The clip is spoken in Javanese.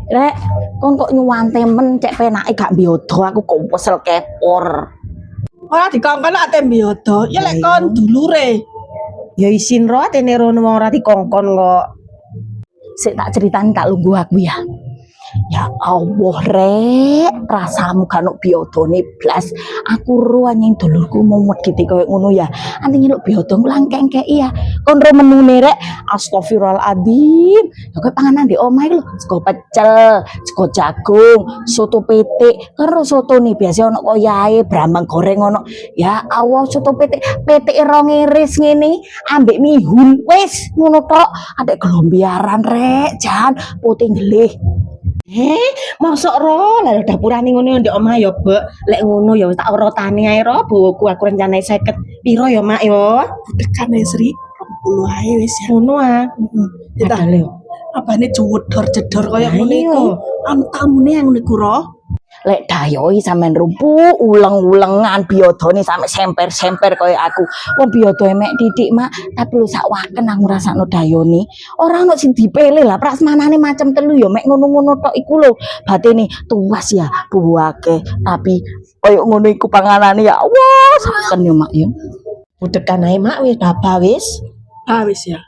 Rek, kon kok nyuwante men cek penake gak biodo aku kok wesel kepor. Ora dikongkon ate biodo, ya lek kon dulure. Ya isin ro atene rono ora dikongkon kok. Sik tak ceritani tak lungguh aku ya. Ya Allah rek, rasamu kan biodone blas. Aku ro anyeng dulurku mau medhiti koyo ngono ya. Ati nyeluk biodo langkengke iya. Kon ro menune rek, astagfirullahaladzim. Ya kowe panganan di omah iki lho, sego pecel, sego jagung, soto petik, karo soto nih biasa ono koyahe, brambang goreng ono. Ya Allah soto petik, petik rong iris ngene, ambek mihun. Wis ngono tok, adek gelombiaran rek, jan putih ngelih. Mosok ro lha dapurane ngono ndek omah ya, Bek. Lek ngono ya tak urutane ae ro, bowoku aku rencane 50. Piro ya, Mak ya? Tekane Sri 20 ae wis ya. Ngono ah. Heeh. Apane jedor-jedor kaya ngene iku. Tamune yang niku ro. Lek dayoi sampean rumpu uleng-ulengan biodone sampe semper-semper kaya aku. Wong biodo mek titik mak, tapi lu sak waken aku ngrasakno dayone. Ora ono sing dipele lah, prasmanane macam telu ya mek ngono-ngono tok iku lho. Batene tuwas ya, buake. Tapi koyo ngono iku panganane ya Allah, saken ya mak ya. Budekan ae, Mak, wis babah wis. Ah wis ya.